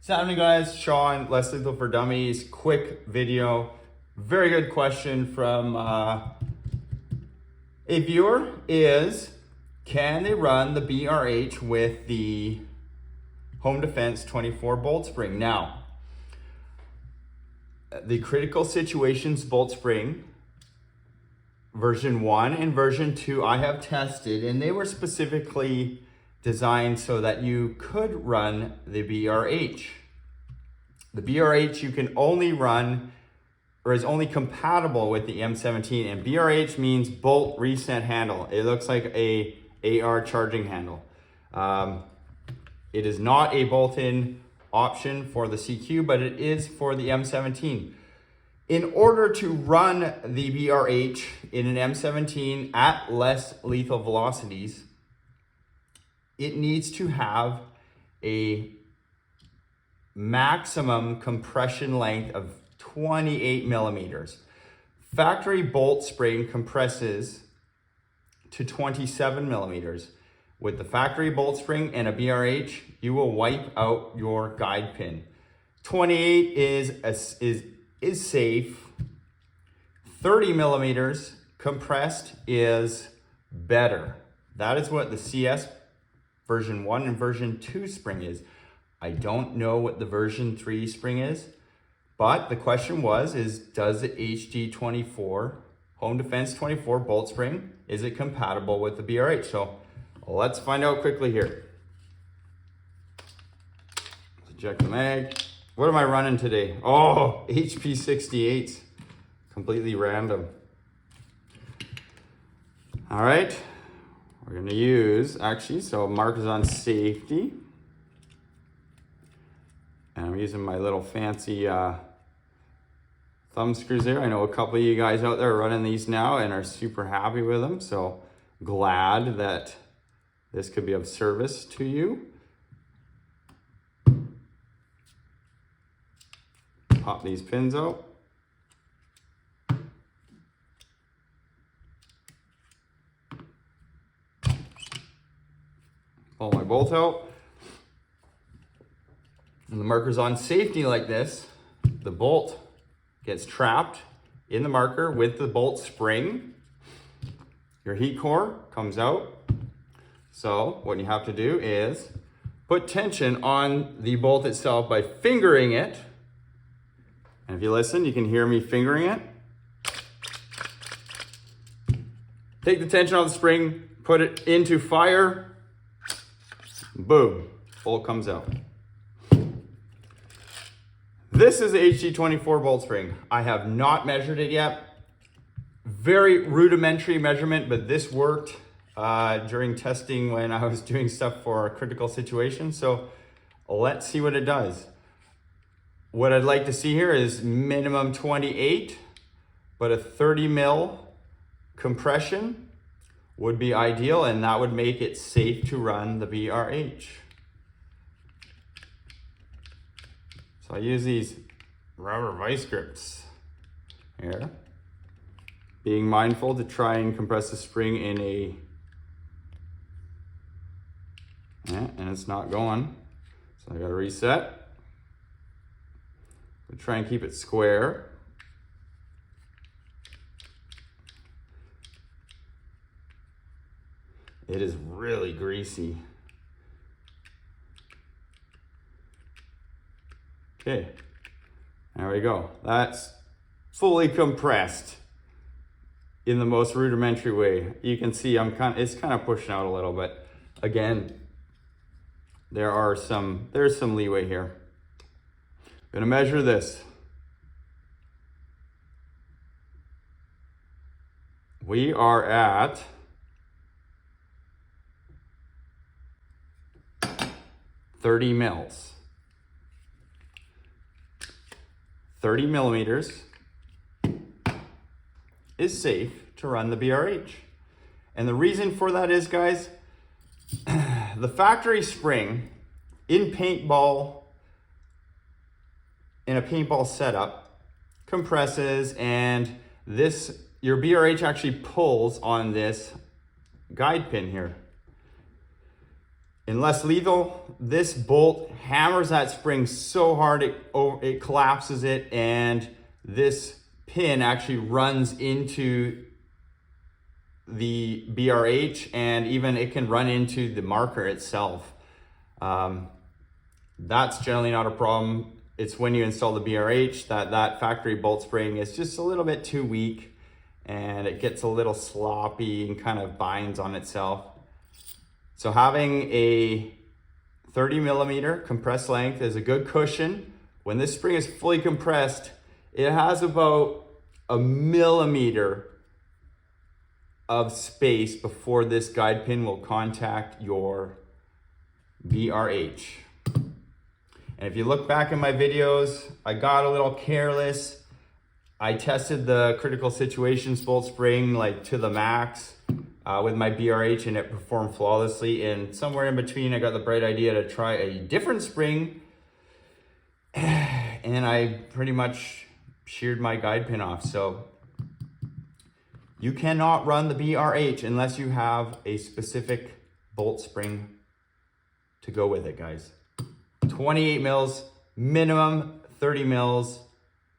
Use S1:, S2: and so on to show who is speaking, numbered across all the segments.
S1: What's happening, guys? Sean, Less Lethal for Dummies. Quick video. Very good question from a viewer is, can they run the BRH with the Home Defense 24 bolt spring? Now, the critical situations bolt spring, version 1 and version 2, I have tested, and they were specifically designed so that you could run the BRH. The BRH you can only run, or is only compatible with the M17, and BRH means bolt reset handle. It looks like a AR charging handle. It is not a bolt-in option for the CQ, but it is for the M17. In order to run the BRH in an M17 at less lethal velocities, it needs to have a maximum compression length of 28 millimeters. Factory bolt spring compresses to 27 millimeters. With the factory bolt spring and a BRH, you will wipe out your guide pin. 28 is safe. 30 millimeters compressed is better. That is what the CS version 1 and version 2 spring is. I don't know what the version 3 spring is, but the question was, does the HD-24 Home Defense 24 bolt spring, is it compatible with the BRH? So let's find out quickly here. Let's check the mag. What am I running today? Oh, HP 68s, completely random. All right. We're gonna use, so markers on safety. And I'm using my little fancy thumb screws there. I know a couple of you guys out there are running these now and are super happy with them. So glad that this could be of service to you. Pop these pins out. Pull my bolt out. And the marker's on safety like this, the bolt gets trapped in the marker with the bolt spring. Your heat core comes out. So what you have to do is put tension on the bolt itself by fingering it. And if you listen, you can hear me fingering it. Take the tension off the spring, put it into fire. Boom, bolt comes out. This is the HD-24 bolt spring. I have not measured it yet. Very rudimentary measurement, but this worked during testing when I was doing stuff for a critical situation. So let's see what it does. What I'd like to see here is minimum 28, but a 30 mil compression would be ideal, and that would make it safe to run the BRH. So I use these rubber vice grips here, being mindful to try and compress the spring in a, and it's not going. So I gotta reset. So try and keep it square. It is really greasy. Okay, there we go. That's fully compressed in the most rudimentary way. You can see it's kind of pushing out a little bit. Again, there's some leeway here. I'm gonna measure this. We are at 30 mils. 30 millimeters is safe to run the BRH. And the reason for that is, guys, the factory spring in a paintball setup compresses, and your BRH actually pulls on this guide pin here. In less lethal, this bolt hammers that spring so hard it collapses it, and this pin actually runs into the BRH, and even it can run into the marker itself. That's generally not a problem. It's when you install the BRH that factory bolt spring is just a little bit too weak, and it gets a little sloppy and kind of binds on itself. So having a 30 millimeter compressed length is a good cushion. When this spring is fully compressed, it has about a millimeter of space before this guide pin will contact your BRH. And if you look back in my videos, I got a little careless. I tested the critical situations bolt spring like to the max with my BRH, and it performed flawlessly. And somewhere in between, I got the bright idea to try a different spring, and I pretty much sheared my guide pin off. So you cannot run the BRH unless you have a specific bolt spring to go with it, guys. 28 mils minimum, 30 mils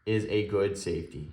S1: is a good safety.